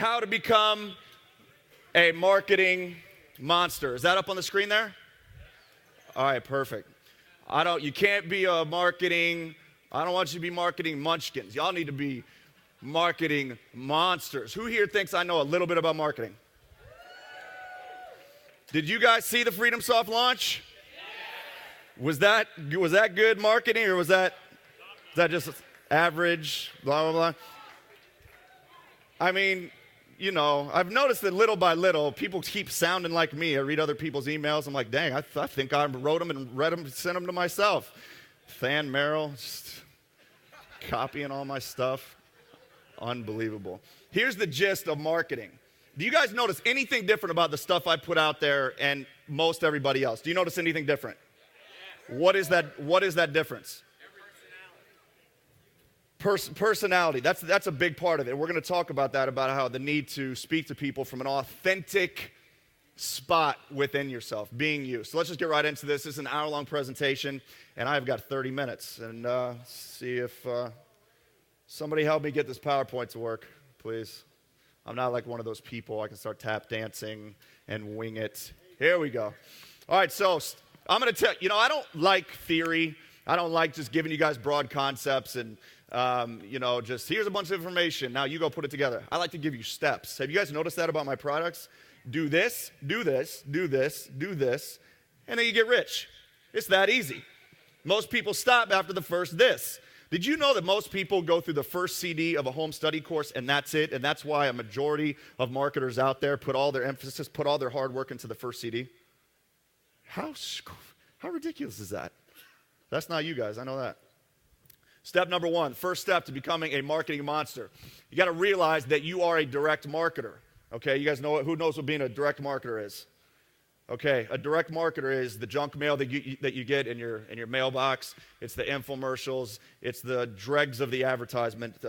How to become a marketing monster. Is that up on the screen there? All right, perfect. You can't be a marketing, I don't want you to be marketing munchkins. Y'all need to be marketing monsters. Who here thinks I know a little bit about marketing? Did you guys see the FreedomSoft launch? Was that good marketing, or was that just average, blah, blah, blah? I mean, you know, I've noticed that little by little, people keep sounding like me. I read other people's emails. I'm like, dang, I think I wrote them and read them and sent them to myself. Than Merrill, just copying all my stuff. Unbelievable. Here's the gist of marketing. Do you guys notice anything different about the stuff I put out there and most everybody else? Do you notice anything different? What is that difference? Personality. That's a big part of it. We're going to talk about that, about how the need to speak to people from an authentic spot within yourself, being you. So let's just get right into this. This is an hour-long presentation, and I've got 30 minutes. And see if somebody help me get this PowerPoint to work, please. I'm not like one of those people. I can start tap dancing and wing it. Here we go. All right, so I'm going to tell you, I don't like theory. I don't like just giving you guys broad concepts and just here's a bunch of information. Now you go put it together. I like to give you steps. Have you guys noticed that about my products? Do this, do this, do this, do this, and then you get rich. It's that easy. Most people stop after the first this. Did you know that most people go through the first CD of a home study course and that's it? And that's why a majority of marketers out there put all their emphasis, put all their hard work into the first CD? How ridiculous is that? That's not you guys. I know that. Step number one, first step to becoming a marketing monster. You got to realize that you are a direct marketer. Okay, you guys know who knows what being a direct marketer is? Okay, a direct marketer is the junk mail that you get in your mailbox. It's the infomercials. It's the dregs of the advertisement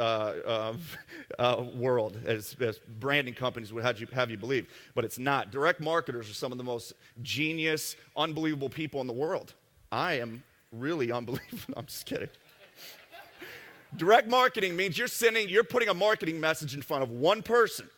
world, as branding companies would have you believe. But it's not. Direct marketers are some of the most genius, unbelievable people in the world. I am really unbelievable. I'm just kidding. Direct marketing means you're putting a marketing message in front of one person,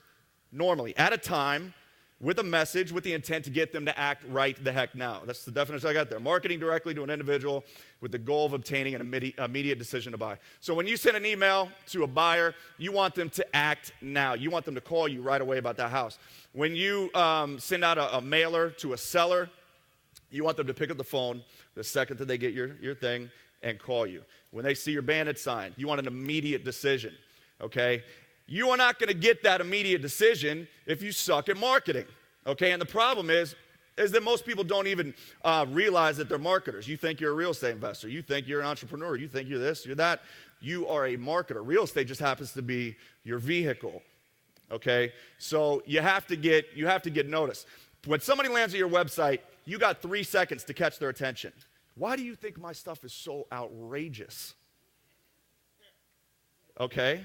normally, at a time, with a message, with the intent to get them to act right the heck now. That's the definition I got there. Marketing directly to an individual with the goal of obtaining an immediate decision to buy. So when you send an email to a buyer, you want them to act now. You want them to call you right away about that house. When you send out a mailer to a seller, you want them to pick up the phone the second that they get your thing and call you. When they see your bandit sign, you want an immediate decision, okay? You are not going to get that immediate decision if you suck at marketing, okay? And the problem is that most people don't even realize that they're marketers. You think you're a real estate investor. You think you're an entrepreneur. You think you're this, you're that. You are a marketer. Real estate just happens to be your vehicle, okay? So you have to get noticed. When somebody lands at your website, you got 3 seconds to catch their attention. Why do you think my stuff is so outrageous? Okay?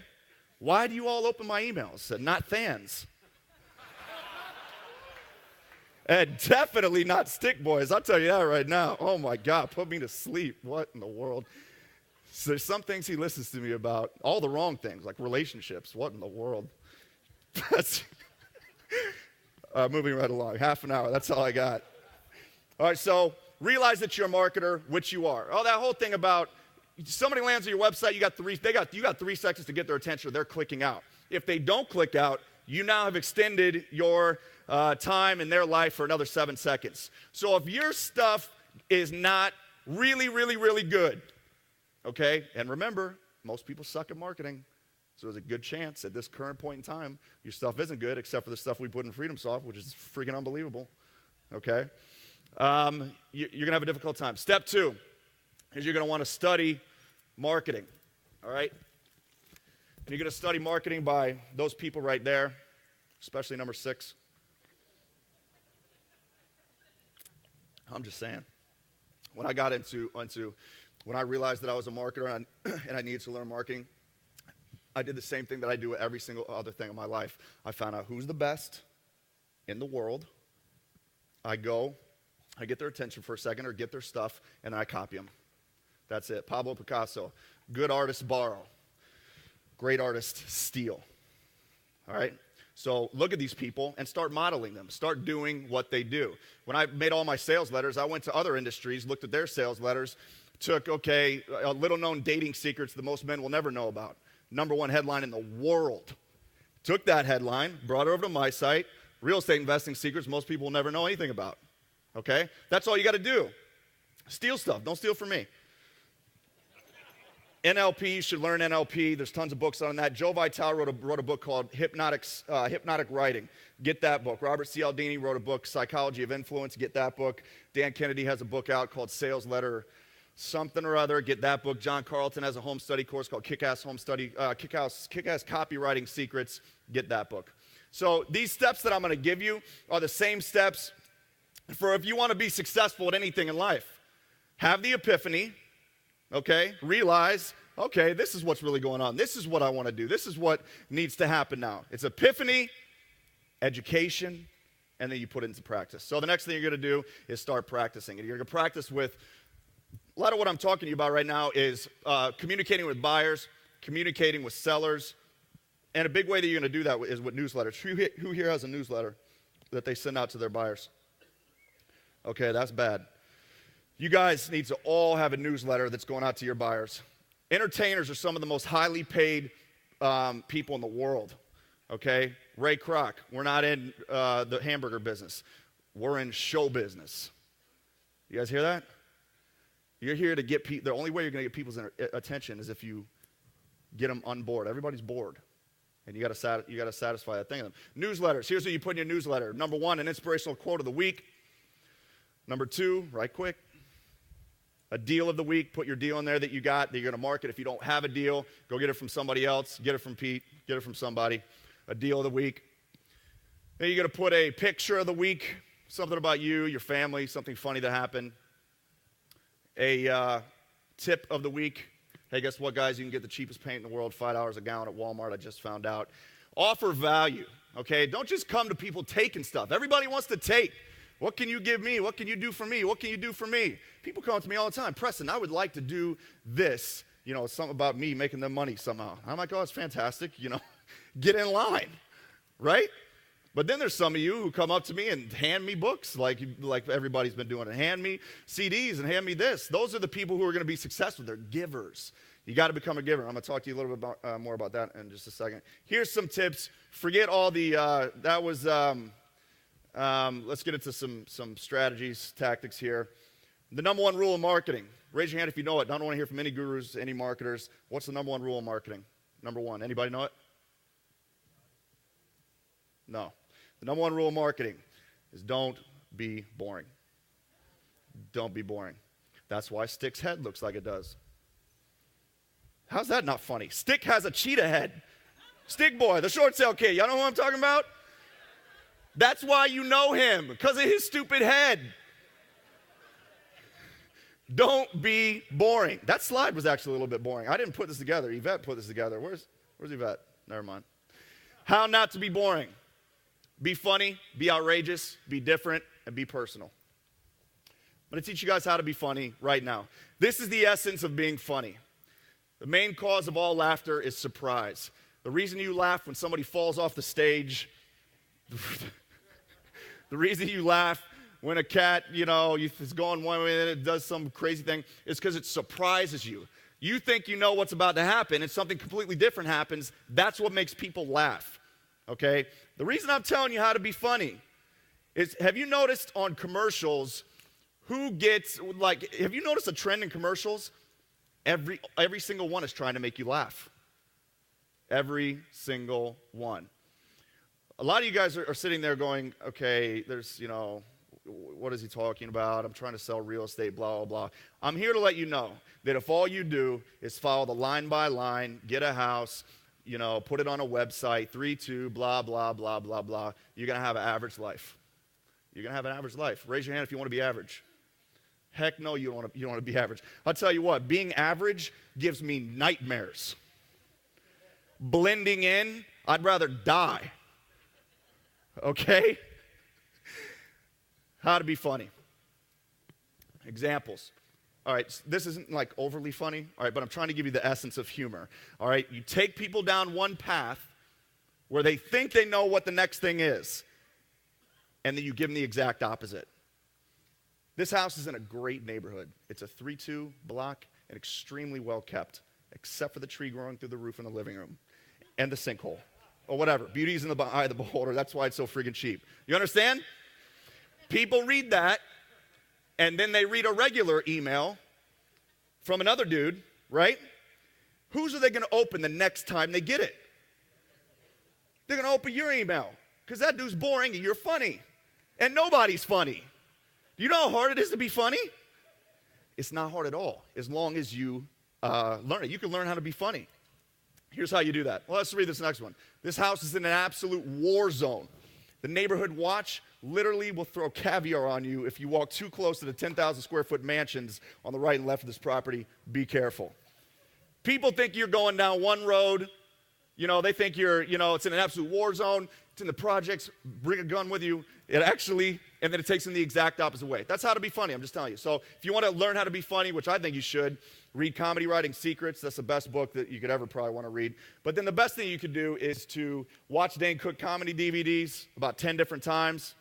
Why do you all open my emails? Not fans. And definitely not stick boys. I'll tell you that right now. Oh my God, put me to sleep. What in the world? So there's some things he listens to me about, all the wrong things, like relationships. What in the world? That's moving right along. Half an hour, that's all I got. All right, so realize that you're a marketer, which you are. Oh, that whole thing about somebody lands on your website, you got 3 seconds to get their attention, or they're clicking out. If they don't click out, you now have extended your time in their life for another 7 seconds. So if your stuff is not really, really, really good, okay, and remember, most people suck at marketing, so there's a good chance at this current point in time, your stuff isn't good, except for the stuff we put in FreedomSoft, which is freaking unbelievable, okay? You're going to have a difficult time. Step 2 is you're going to want to study marketing, all right? And you're going to study marketing by those people right there, especially number 6. I'm just saying. When I got when I realized that I was a marketer and I needed to learn marketing, I did the same thing that I do with every single other thing in my life. I found out who's the best in the world. I get their attention for a second or get their stuff, and I copy them. That's it. Pablo Picasso. Good artists borrow. Great artists steal. All right? So look at these people and start modeling them. Start doing what they do. When I made all my sales letters, I went to other industries, looked at their sales letters, took, little-known dating secrets that most men will never know about. #1 headline in the world. Took that headline, brought it over to my site, real estate investing secrets most people will never know anything about. Okay? That's all you got to do. Steal stuff. Don't steal from me. NLP, you should learn NLP. There's tons of books on that. Joe Vitale wrote a book called Hypnotic Writing. Get that book. Robert Cialdini wrote a book, Psychology of Influence. Get that book. Dan Kennedy has a book out called Sales Letter something or other. Get that book. John Carlton has a home study course called Kick-Ass Copywriting Secrets. Get that book. So these steps that I'm going to give you are the same steps for if you want to be successful at anything in life. Have the epiphany. Okay, realize, okay, this is what's really going on. This is what I want to do. This is what needs to happen now. It's epiphany, education, and then you put it into practice. So the next thing you're going to do is start practicing. And you're going to practice with, a lot of what I'm talking to you about right now is communicating with buyers, communicating with sellers, and a big way that you're going to do that is with newsletters. Who here has a newsletter that they send out to their buyers? Okay, that's bad. You guys need to all have a newsletter that's going out to your buyers. Entertainers are some of the most highly paid people in the world, okay? Ray Kroc, we're not in the hamburger business. We're in show business. You guys hear that? You're here to get people. The only way you're going to get people's attention is if you get them on board. Everybody's bored, and you got to satisfy that thing in them. Newsletters. Here's what you put in your newsletter. #1, an inspirational quote of the week. #2, right quick. A deal of the week, put your deal in there that you got, that you're going to market. If you don't have a deal, go get it from somebody else. Get it from Pete. Get it from somebody. A deal of the week. Then you're going to put a picture of the week, something about you, your family, something funny that happened. A tip of the week. Hey, guess what, guys? You can get the cheapest paint in the world, $5 a gallon at Walmart. I just found out. Offer value, okay? Don't just come to people taking stuff. Everybody wants to take. What can you give me? What can you do for me? What can you do for me? People come to me all the time. Preston, I would like to do this. You know, something about me making them money somehow. I'm like, oh, it's fantastic. You know, get in line, right? But then there's some of you who come up to me and hand me books like everybody's been doing it. Hand me CDs and hand me this. Those are the people who are going to be successful. They're givers. You got to become a giver. I'm going to talk to you a little bit more about that in just a second. Here's some tips. Forget all the, let's get into some strategies, tactics here. The #1 rule of marketing. Raise your hand if you know it. I don't want to hear from any gurus, any marketers. What's the #1 rule of marketing? #1. Anybody know it? No. The #1 rule of marketing is don't be boring. Don't be boring. That's why Stick's head looks like it does. How's that not funny? Stick has a cheetah head. Stick boy, the short sale kid. Y'all know who I'm talking about? That's why you know him, because of his stupid head. Don't be boring. That slide was actually a little bit boring. I didn't put this together. Yvette put this together. Where's Yvette? Never mind. How not to be boring. Be funny, be outrageous, be different, and be personal. I'm going to teach you guys how to be funny right now. This is the essence of being funny. The main cause of all laughter is surprise. The reason you laugh when somebody falls off the stage, the reason you laugh when a cat, is going one way and it does some crazy thing, is because it surprises you. You think you know what's about to happen and something completely different happens. That's what makes people laugh, okay? The reason I'm telling you how to be funny is, have you noticed on commercials have you noticed a trend in commercials? Every single one is trying to make you laugh. Every single one. A lot of you guys are sitting there going, okay, there's, what is he talking about? I'm trying to sell real estate, blah, blah, blah. I'm here to let you know that if all you do is follow the line by line, get a house, put it on a website, 3-2, blah, blah, blah, blah, blah, you're going to have an average life. You're going to have an average life. Raise your hand if you want to be average. Heck no, you don't want to be average. I'll tell you what, being average gives me nightmares. Blending in, I'd rather die. Okay? How to be funny. Examples. All right, this isn't like overly funny, all right, but I'm trying to give you the essence of humor. All right, you take people down one path, where they think they know what the next thing is, and then you give them the exact opposite. This house is in a great neighborhood. It's a 3-2 block and extremely well kept, except for the tree growing through the roof in the living room and the sinkhole or whatever. Beauty's in the eye of the beholder. That's why it's so friggin' cheap. You understand? People read that, and then they read a regular email from another dude, right? Whose are they going to open the next time they get it? They're going to open your email because that dude's boring and you're funny. And nobody's funny. Do you know how hard it is to be funny? It's not hard at all as long as you learn it. You can learn how to be funny. Here's how you do that. Well, let's read this next one. This house is in an absolute war zone. The neighborhood watch literally will throw caviar on you if you walk too close to the 10,000 square foot mansions on the right and left of this property. Be careful. People think you're going down one road. You know, they think it's in an absolute war zone. It's in the projects. Bring a gun with you. And then it takes in the exact opposite way. That's how to be funny, I'm just telling you. So if you want to learn how to be funny, which I think you should, read Comedy Writing Secrets. That's the best book that you could ever probably want to read. But then the best thing you could do is to watch Dane Cook comedy DVDs about 10 different times.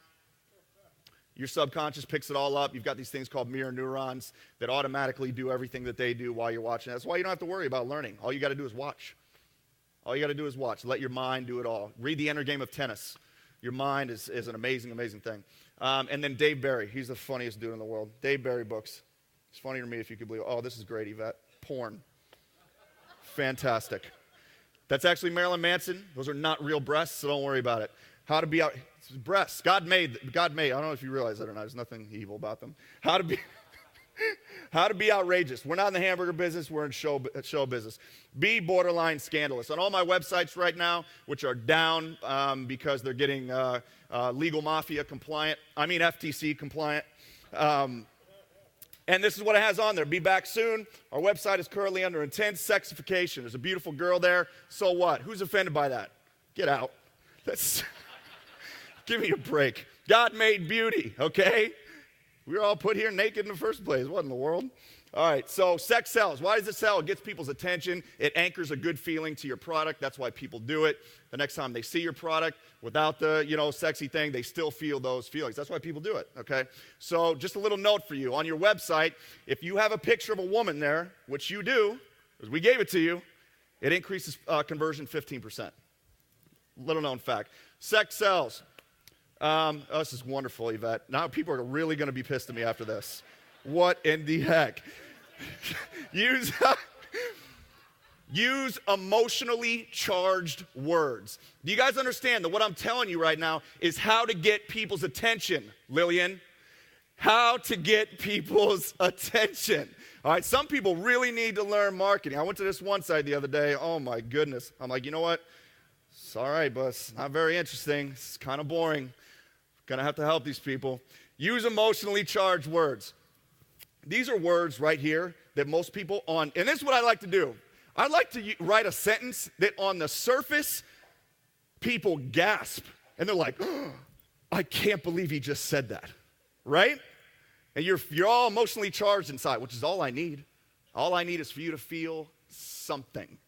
Your subconscious picks it all up. You've got these things called mirror neurons that automatically do everything that they do while you're watching. That's why you don't have to worry about learning. All you got to do is watch. All you got to do is watch. Let your mind do it all. Read The Inner Game of Tennis. Your mind is an amazing, amazing thing. And then Dave Barry. He's the funniest dude in the world. Dave Barry books. It's funny to me if you could believe it. Oh, this is great, Yvette. Porn. Fantastic. That's actually Marilyn Manson. Those are not real breasts, so don't worry about it. How to be out. Breasts. God made. I don't know if you realize that or not. There's nothing evil about them. How to be outrageous. We're not in the hamburger business. We're in show business. Be borderline scandalous. On all my websites right now, which are down because they're getting legal mafia compliant. FTC compliant. And this is what it has on there. Be back soon. Our website is currently under intense sexification. There's a beautiful girl there. So what? Who's offended by that? Get out. Give me a break. God made beauty, okay? We were all put here naked in the first place. What in the world? All right, so sex sells. Why does it sell? It gets people's attention. It anchors a good feeling to your product. That's why people do it. The next time they see your product without the, sexy thing, they still feel those feelings. That's why people do it, okay? So just a little note for you. On your website, if you have a picture of a woman there, which you do, because we gave it to you, it increases conversion 15%. Little known fact. Sex sells. This is wonderful, Yvette. Now people are really going to be pissed at me after this. What in the heck? Use emotionally charged words. Do you guys understand that what I'm telling you right now is how to get people's attention, Lillian? How to get people's attention. All right, some people really need to learn marketing. I went to this one site the other day. Oh, my goodness. I'm like, you know what? It's all right, but it's not very interesting. It's kind of boring. Gonna have to help these people. Use emotionally charged words. These are words right here that most people and this is what I like to do. I like to write a sentence that on the surface, people gasp. And they're like, oh, I can't believe he just said that, right? And you're all emotionally charged inside, which is all I need. All I need is for you to feel something.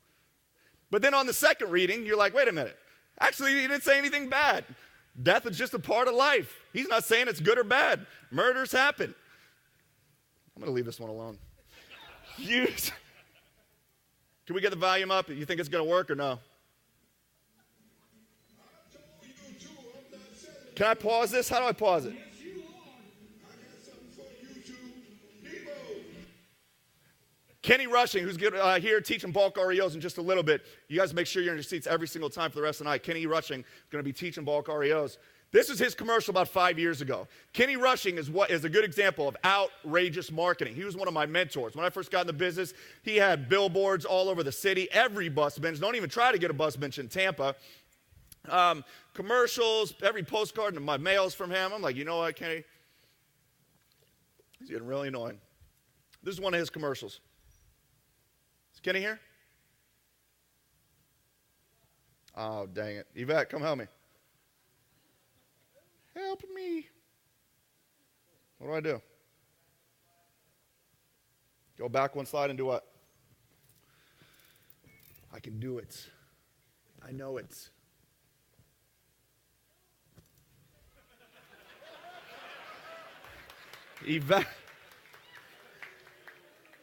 But then on the second reading, you're like, wait a minute. Actually, he didn't say anything bad. Death is just a part of life. He's not saying it's good or bad. Murders happen. I'm going to leave this one alone. Can we get the volume up? You think it's going to work or no? Can I pause this? How do I pause it? Kenny Rushing, who's here teaching bulk REOs in just a little bit. You guys make sure you're in your seats every single time for the rest of the night. Kenny Rushing is going to be teaching bulk REOs. This is his commercial about 5 years ago. Kenny Rushing is a good example of outrageous marketing. He was one of my mentors. When I first got in the business, he had billboards all over the city, every bus bench. Don't even try to get a bus bench in Tampa. Commercials, every postcard and my mails from him. I'm like, you know what, Kenny? He's getting really annoying. This is one of his commercials. Is Kenny here? Oh, dang it. Yvette, come help me. Help me. What do I do? Go back one slide and do what? I can do it. I know it. Yvette,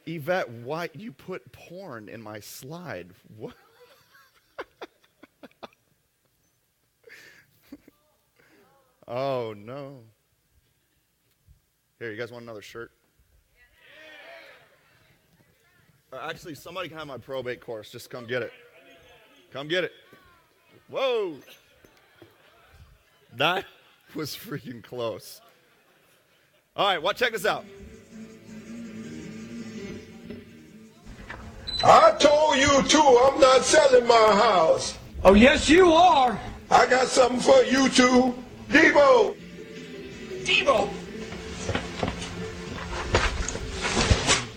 Yvette, why you put porn in my slide? What? Oh, no. Here, you guys want another shirt? Actually, somebody can have my probate course. Just come get it. Come get it. Whoa. That was freaking close. All right, well, check this out. I told you too, I'm not selling my house. Oh, yes, you are. I got something for you too. Devo. Devo.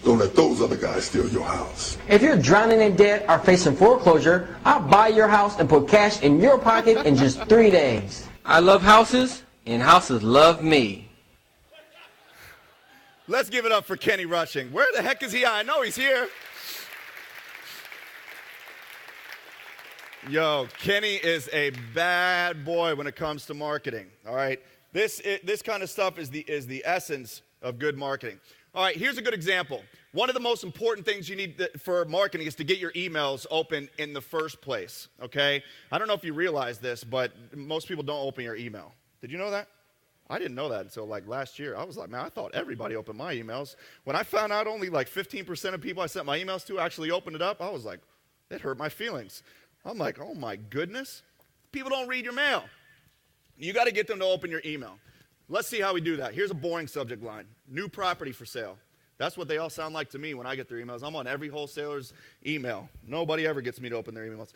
Don't let those other guys steal your house. If you're drowning in debt or facing foreclosure, I'll buy your house and put cash in your pocket in just 3 days. I love houses, and houses love me. Let's give it up for Kenny Rushing. Where the heck is he? I know he's here. Yo, Kenny is a bad boy when it comes to marketing, all right? This kind of stuff is the essence of good marketing. All right, here's a good example. One of the most important things you need for marketing is to get your emails open in the first place, okay? I don't know if you realize this, but most people don't open your email. Did you know that? I didn't know that until like last year. I was like, man, I thought everybody opened my emails. When I found out only like 15% of people I sent my emails to actually opened it up, I was like, it hurt my feelings. I'm like, oh my goodness. People don't read your mail. You got to get them to open your email. Let's see how we do that. Here's a boring subject line. New property for sale. That's what they all sound like to me when I get their emails. I'm on every wholesaler's email. Nobody ever gets me to open their emails.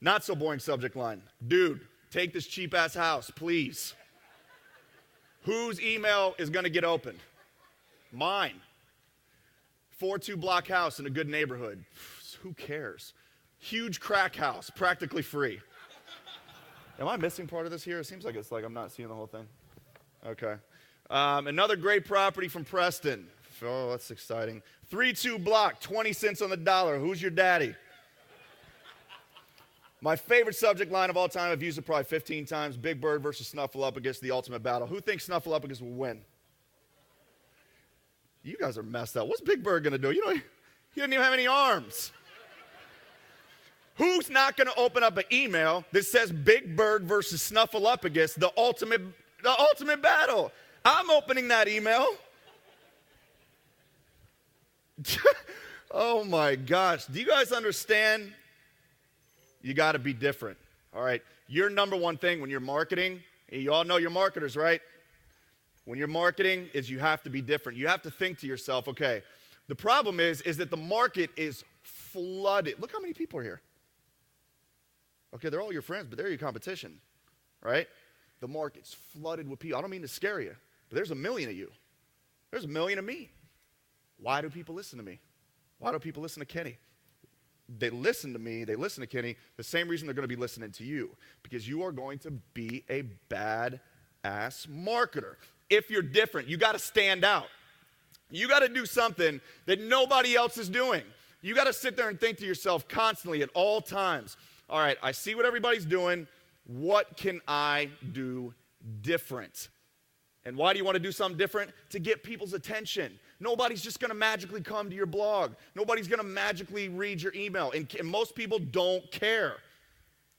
Not so boring subject line. Dude, take this cheap ass house, please. Whose email is going to get opened? Mine. 4-2 block house in a good neighborhood. Who cares? Huge crack house, practically free. Am I missing part of this here? It seems like it's like I'm not seeing the whole thing. Okay. Another great property from Preston. Oh, that's exciting. 3-2 block, 20 cents on the dollar. Who's your daddy? My favorite subject line of all time, I've used it probably 15 times, Big Bird versus Snuffleupagus, the ultimate battle. Who thinks Snuffleupagus will win? You guys are messed up. What's Big Bird going to do? You know, he doesn't even have any arms. Who's not going to open up an email that says Big Bird versus Snuffleupagus, the ultimate battle? I'm opening that email. Oh my gosh. Do you guys understand? You got to be different. All right. Your number one thing when you're marketing, and you all know you're marketers, right? When you're marketing is you have to be different. You have to think to yourself, okay, the problem is that the market is flooded. Look how many people are here. Okay, they're all your friends, but they're your competition, right? The market's flooded with people. I don't mean to scare you, but there's 1 million of you. There's 1 million of me. Why do people listen to me? Why do people listen to Kenny? They listen to me, they listen to Kenny, the same reason they're going to be listening to you, because you are going to be a bad-ass marketer. If you're different, you got to stand out. You got to do something that nobody else is doing. You got to sit there and think to yourself constantly at all times, all right, I see what everybody's doing. What can I do different? And why do you want to do something different? To get people's attention. Nobody's just going to magically come to your blog. Nobody's going to magically read your email. And most people don't care,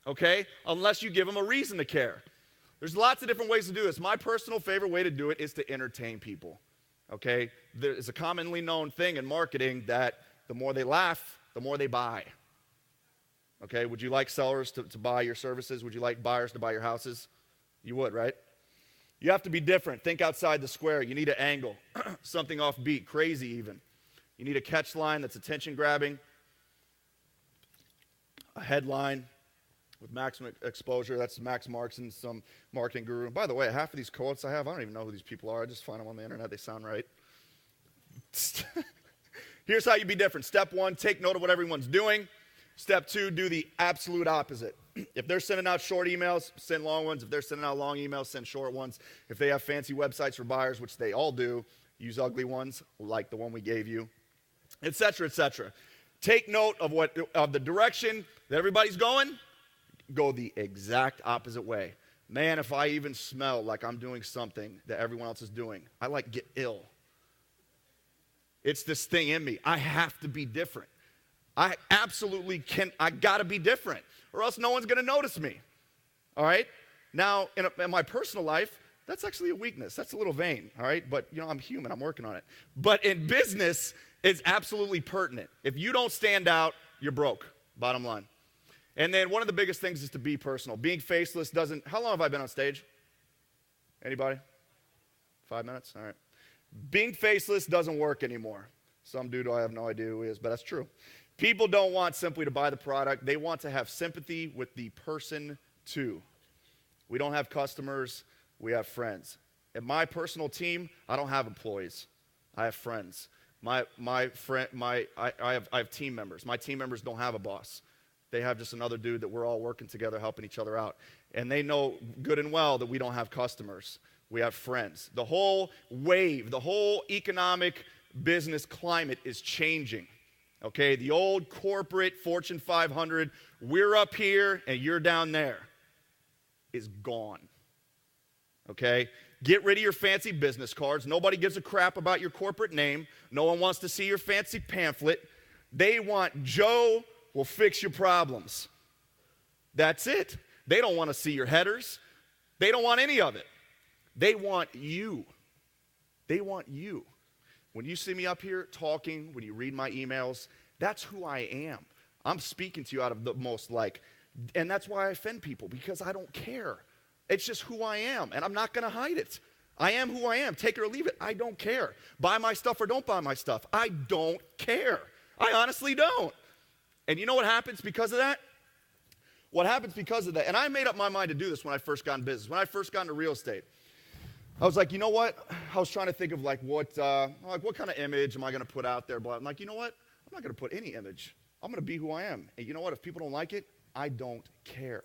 okay? Unless you give them a reason to care. There's lots of different ways to do this. My personal favorite way to do it is to entertain people, okay? There's a commonly known thing in marketing that the more they laugh, the more they buy. Okay, would you like sellers to buy your services? Would you like buyers to buy your houses? You would, right? You have to be different. Think outside the square. You need an angle, something offbeat, crazy even. You need a catch line that's attention grabbing, a headline with maximum exposure. That's Max Markson, some marketing guru. And by the way, half of these quotes I have, I don't even know who these people are. I just find them on the internet. They sound right. Here's how you be different. Step 1, take note of what everyone's doing. Step 2, do the absolute opposite. If they're sending out short emails, send long ones. If they're sending out long emails, send short ones. If they have fancy websites for buyers, which they all do, use ugly ones like the one we gave you, etc., etc. Take note of the direction that everybody's going. Go the exact opposite way. Man, if I even smell like I'm doing something that everyone else is doing, I like get ill. It's this thing in me. I have to be different. I absolutely can. I got to be different, or else no one's going to notice me. All right? Now, in my personal life, that's actually a weakness. That's a little vain, all right? But, I'm human. I'm working on it. But in business, it's absolutely pertinent. If you don't stand out, you're broke, bottom line. And then one of the biggest things is to be personal. Being faceless doesn't, how long have I been on stage? Anybody? 5 minutes? All right. Being faceless doesn't work anymore. Some dude, I have no idea who he is, but that's true. People don't want simply to buy the product. They want to have sympathy with the person too. We don't have customers. We have friends. In my personal team, I don't have employees. I have friends. I have team members. My team members don't have a boss. They have just another dude that we're all working together, helping each other out. And they know good and well that we don't have customers. We have friends. The whole wave, the whole economic business climate is changing. Okay, the old corporate Fortune 500, we're up here and you're down there, is gone. Okay? Get rid of your fancy business cards. Nobody gives a crap about your corporate name. No one wants to see your fancy pamphlet. They want Joe will fix your problems. That's it. They don't want to see your headers. They don't want any of it. They want you. They want you. When you see me up here talking, when you read my emails, that's who I am. I'm speaking to you out of the most and that's why I offend people, because I don't care. It's just who I am, and I'm not going to hide it. I am who I am. Take it or leave it. I don't care. Buy my stuff or don't buy my stuff. I don't care. I honestly don't. And you know what happens because of that? What happens because of that, and I made up my mind to do this when I first got in business, when I first got into real estate. I was like, you know what? I was trying to think of what kind of image am I going to put out there? But I'm like, you know what? I'm not going to put any image. I'm going to be who I am. And you know what? If people don't like it, I don't care.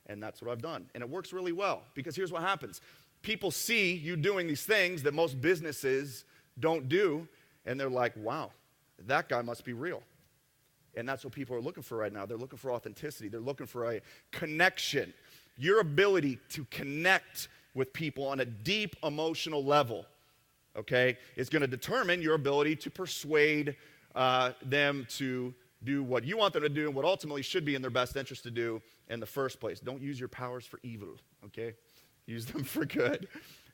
And that's what I've done. And it works really well, because here's what happens. People see you doing these things that most businesses don't do, and they're like, wow, that guy must be real. And that's what people are looking for right now. They're looking for authenticity. They're looking for a connection. Your ability to connect with people on a deep emotional level, okay, is going to determine your ability to persuade them to do what you want them to do and what ultimately should be in their best interest to do in the first place. Don't use your powers for evil, okay? Use them for good.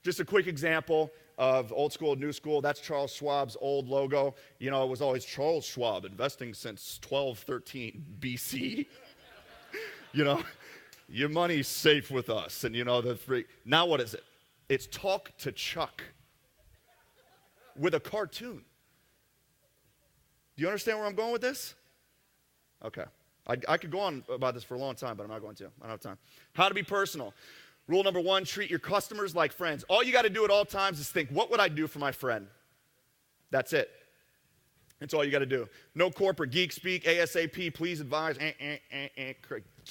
Just a quick example of old school, new school. That's Charles Schwab's old logo. It was always Charles Schwab, investing since 1213 BC. Your money's safe with us. And now what is it? It's Talk to Chuck with a cartoon. Do you understand where I'm going with this? Okay. I could go on about this for a long time, but I'm not going to. I don't have time. How to be personal. Rule number 1, treat your customers like friends. All you got to do at all times is think, what would I do for my friend? That's it. That's all you got to do. No corporate geek speak, ASAP, please advise.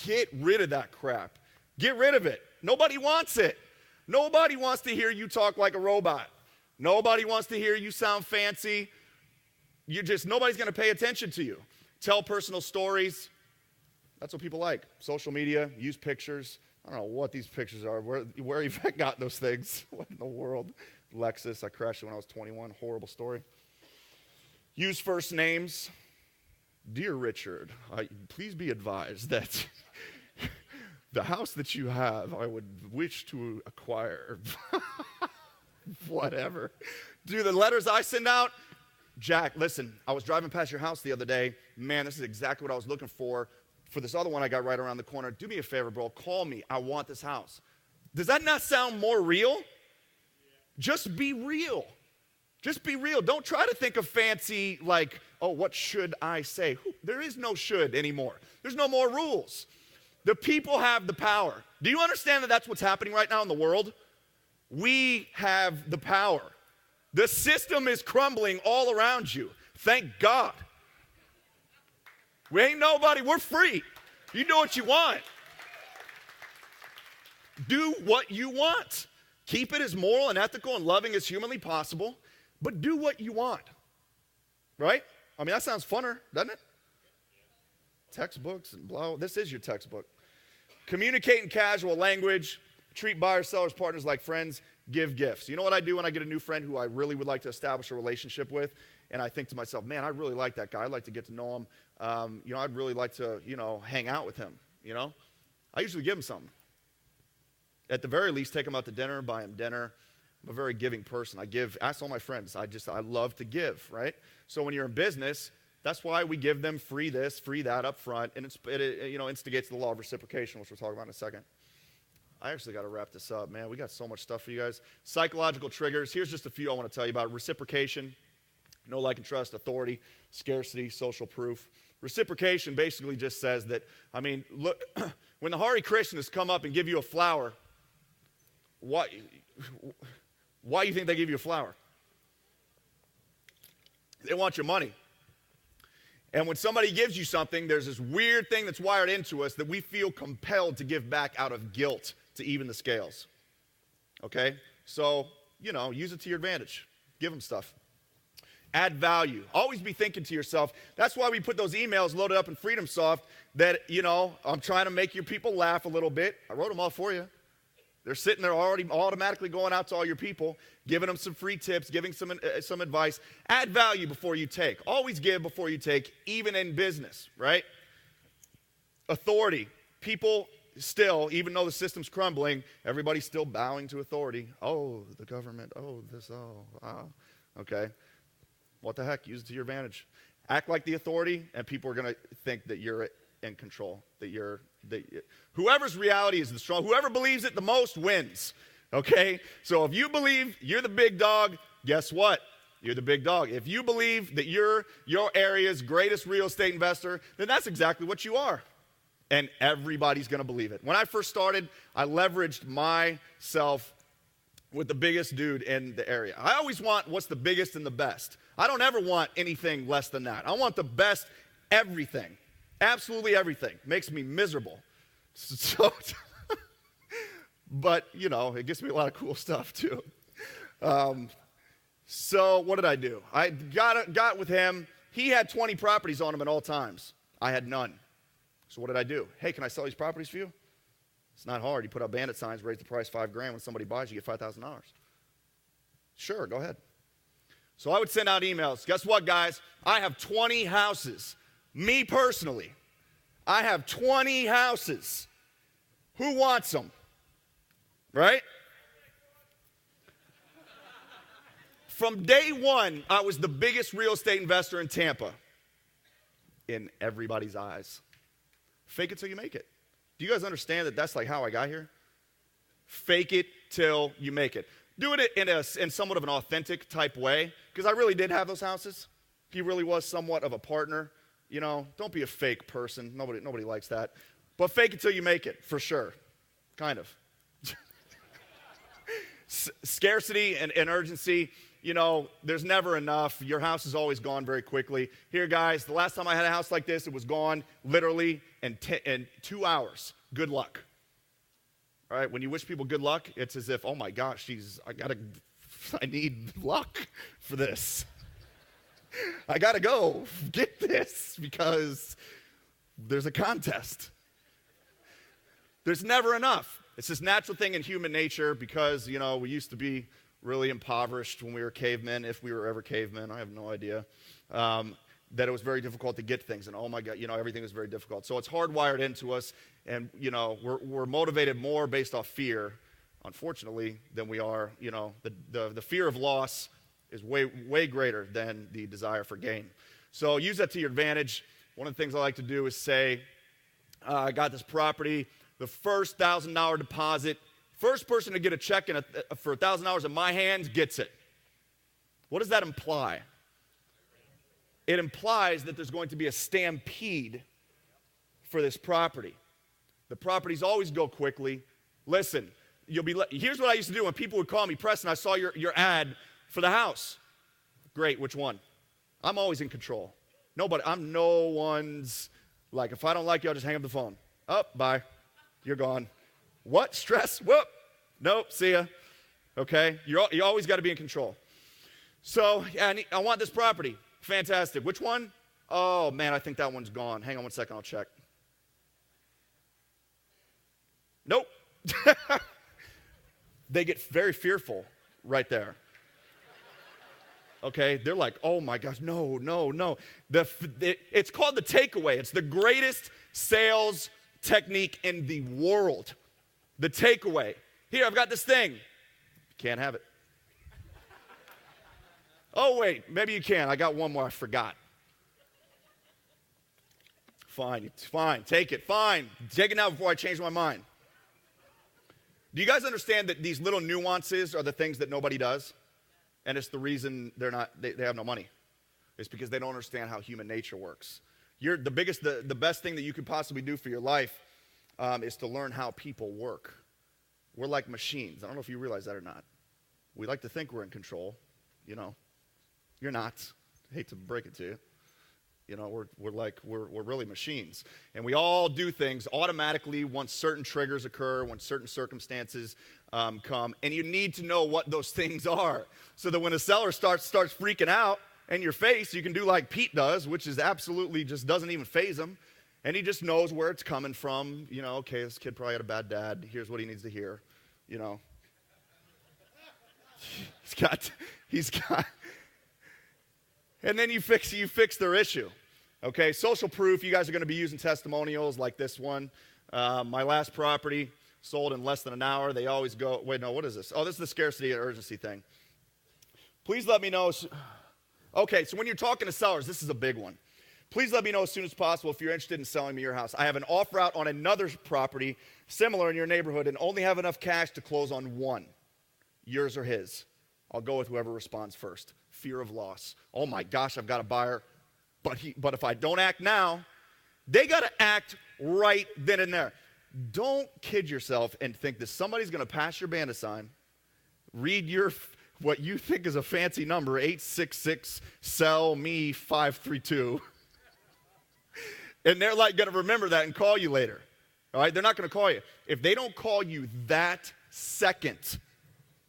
Get rid of that crap. Get rid of it. Nobody wants it. Nobody wants to hear you talk like a robot. Nobody wants to hear you sound fancy. Nobody's going to pay attention to you. Tell personal stories. That's what people like. Social media, use pictures. I don't know what these pictures are. Where you got those things? What in the world? Lexus, I crashed it when I was 21. Horrible story. Use first names. Dear Richard, please be advised that the house that you have, I would wish to acquire. Whatever. Do the letters I send out? Jack, listen, I was driving past your house the other day. Man, this is exactly what I was looking for this other one I got right around the corner. Do me a favor, bro. Call me. I want this house. Does that not sound more real? Yeah. Just be real. Just be real. Don't try to think of fancy, what should I say? There is no should anymore. There's no more rules. The people have the power. Do you understand that that's what's happening right now in the world? We have the power. The system is crumbling all around you. Thank God. We ain't nobody. We're free. You do what you want. Do what you want. Keep it as moral and ethical and loving as humanly possible, but do what you want. Right? I mean, that sounds funner, doesn't it? Textbooks and blah. This is your textbook. Communicate in casual language. treat buyers, sellers, partners like friends, give gifts. You know what I do when I get a new friend who I really would like to establish a relationship with? And I think to myself, man, I really like that guy. I'd like to get to know him. I'd really like to, hang out with him, I usually give him something. At the very least, take him out to dinner, buy him dinner. I'm a very giving person. Ask all my friends. I love to give, right? So when you're in business, that's why we give them free this, free that up front, and it instigates the law of reciprocation, which we'll talk about in a second. I actually got to wrap this up, man. We got so much stuff for you guys. Psychological triggers. Here's just a few I want to tell you about. Reciprocation, know, like, and trust, authority, scarcity, social proof. Reciprocation basically just says that, look, when the Hare Krishnas come up and give you a flower, why do you think they give you a flower? They want your money. And when somebody gives you something, there's this weird thing that's wired into us that we feel compelled to give back out of guilt to even the scales. Okay? So, use it to your advantage. Give them stuff. Add value. Always be thinking to yourself. That's why we put those emails loaded up in FreedomSoft that, I'm trying to make your people laugh a little bit. I wrote them all for you. They're sitting there already automatically going out to all your people, giving them some free tips, giving some advice. Add value before you take. Always give before you take, even in business, right? Authority. People still, even though the system's crumbling, everybody's still bowing to authority. Oh, the government. Oh, this. Oh, wow. Okay. What the heck? Use it to your advantage. Act like the authority, and people are going to think that you're in control, whoever's reality is the strong, whoever believes it the most wins, okay? So if you believe you're the big dog, guess what? You're the big dog. If you believe that you're your area's greatest real estate investor, then that's exactly what you are. And everybody's going to believe it. When I first started, I leveraged myself with the biggest dude in the area. I always want what's the biggest and the best. I don't ever want anything less than that. I want the best everything. Absolutely everything. Makes me miserable. So, but, it gets me a lot of cool stuff, too. So what did I do? I got with him. He had 20 properties on him at all times. I had none. So what did I do? Hey, can I sell these properties for you? It's not hard. You put up bandit signs, raise the price $5,000. When somebody buys, you get $5,000. Sure, go ahead. So I would send out emails. Guess what, guys? I have 20 houses. Me personally, I have 20 houses. Who wants them? Right? From day one, I was the biggest real estate investor in Tampa. In everybody's eyes. Fake it till you make it. Do you guys understand that that's like how I got here? Fake it till you make it. Do it in somewhat of an authentic type way, because I really did have those houses. He really was somewhat of a partner. Don't be a fake person. Nobody likes that. But fake it till you make it, for sure. Kind of. Scarcity and urgency. There's never enough. Your house is always gone very quickly. Here, guys, the last time I had a house like this, it was gone literally in 2 hours. Good luck. All right, when you wish people good luck, it's as if, oh my gosh, I need luck for this. I gotta go get this because there's a contest. There's never enough. It's this natural thing in human nature because, we used to be really impoverished when we were cavemen, if we were ever cavemen, I have no idea, that it was very difficult to get things. And oh my God, everything was very difficult. So it's hardwired into us, and, we're motivated more based off fear, unfortunately, than we are, the fear of loss is way greater than the desire for gain. So use that to your advantage. One of the things I like to do is say, I got this property, the first $1,000 deposit, first person to get a check for $1,000 in my hands gets it. What does that imply? It implies that there's going to be a stampede for this property. The properties always go quickly. Listen, here's what I used to do when people would call me, Preston, I saw your ad for the house. Great, which one? I'm always in control. I'm no one's, like, if I don't like you, I'll just hang up the phone. Oh, bye. You're gone. What? Stress? Whoop. Nope, see ya. Okay? You always got to be in control. So, yeah, I want this property. Fantastic. Which one? Oh, man, I think that one's gone. Hang on one second, I'll check. Nope. they get very fearful right there. Okay, they're like, oh my gosh, no, no, no. It's called the takeaway. It's the greatest sales technique in the world. The takeaway. Here, I've got this thing. Can't have it. Oh, wait, maybe you can. I got one more I forgot. Fine, fine, take it, fine. Take it now before I change my mind. Do you guys understand that these little nuances are the things that nobody does? And it's the reason they have no money. It's because they don't understand how human nature works. The best thing that you could possibly do for your life is to learn how people work. We're like machines. I don't know if you realize that or not. We like to think we're in control. You know, you're not. I hate to break it to you. You know, we're really machines. And we all do things automatically once certain triggers occur, when certain circumstances come. And you need to know what those things are so that when a seller starts freaking out in your face, you can do like Pete does, which is absolutely just doesn't even faze him. And he just knows where it's coming from. You know, okay, this kid probably had a bad dad. Here's what he needs to hear. You know. He's got. And then you fix their issue. Okay, social proof, you guys are going to be using testimonials like this one. My last property sold in less than an hour. They always go, wait, no, what is this? Oh, this is the scarcity and urgency thing. Please let me know. Okay, so when you're talking to sellers, this is a big one. Please let me know as soon as possible if you're interested in selling me your house. I have an offer out on another property similar in your neighborhood and only have enough cash to close on one. Yours or his. I'll go with whoever responds first. Fear of loss. Oh my gosh, I've got a buyer, but if I don't act now, they got to act right then and there. Don't kid yourself and think that somebody's going to pass your bandit sign, read what you think is a fancy number, 866, sell me 532, and they're like going to remember that and call you later. All right, they're not going to call you. If they don't call you that second,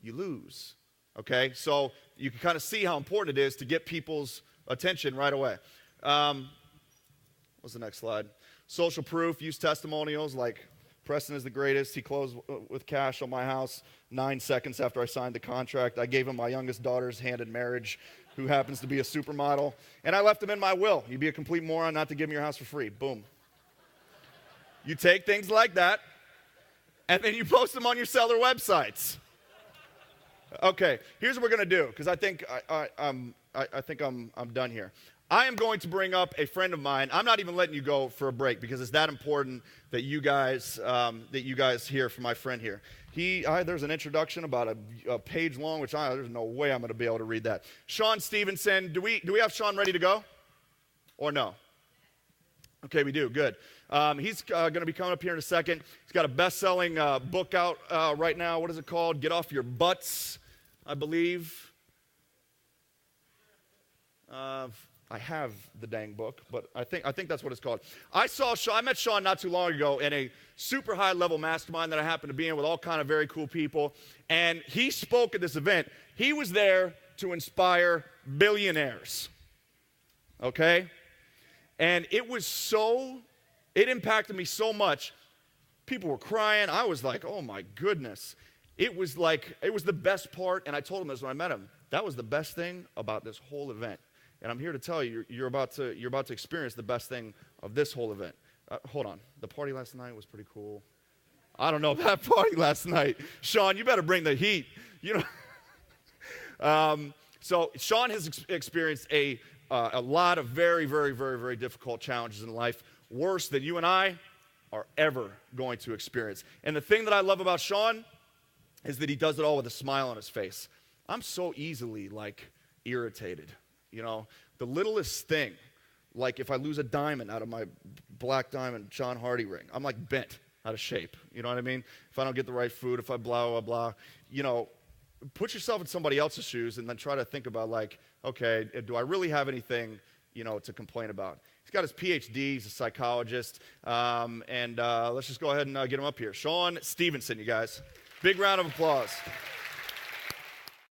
you lose. Okay, so you can kind of see how important it is to get people's attention right away. What's the next slide? Social proof, use testimonials like Preston is the greatest. He closed with cash on my house 9 seconds after I signed the contract. I gave him my youngest daughter's hand in marriage, who happens to be a supermodel, and I left him in my will. You'd be a complete moron not to give him your house for free. Boom. You take things like that, and then you post them on your seller websites. Okay, here's what we're going to do, because I think I'm done here. I am going to bring up a friend of mine. I'm not even letting you go for a break because it's that important that you guys hear from my friend here. There's an introduction about a page long, which there's no way I'm going to be able to read that. Sean Stevenson, do we have Sean ready to go, or no? Okay, we do. Good. He's going to be coming up here in a second. He's got a best-selling book out right now. What is it called? Get Off Your Butts, I believe. I have the dang book, but I think that's what it's called. I met Sean not too long ago in a super high-level mastermind that I happened to be in with all kind of very cool people, and he spoke at this event. He was there to inspire billionaires, okay? And it impacted me so much. People were crying. I was like, oh my goodness. It was the best part, and I told him this when I met him. That was the best thing about this whole event. And I'm here to tell you, you're about to experience the best thing of this whole event. Hold on. The party last night was pretty cool. I don't know that party last night. Sean, you better bring the heat. You know. So Sean has experienced a lot of very, very, very, very difficult challenges in life, worse than you and I are ever going to experience. And the thing that I love about Sean is that he does it all with a smile on his face. I'm so easily, irritated. You know, the littlest thing, like if I lose a diamond out of my black diamond John Hardy ring, I'm bent out of shape. You know what I mean? If I don't get the right food, if I blah, blah, blah, put yourself in somebody else's shoes and then try to think about okay, do I really have anything, to complain about? He's got his PhD, he's a psychologist, and let's just go ahead and get him up here. Sean Stevenson, you guys. Big round of applause.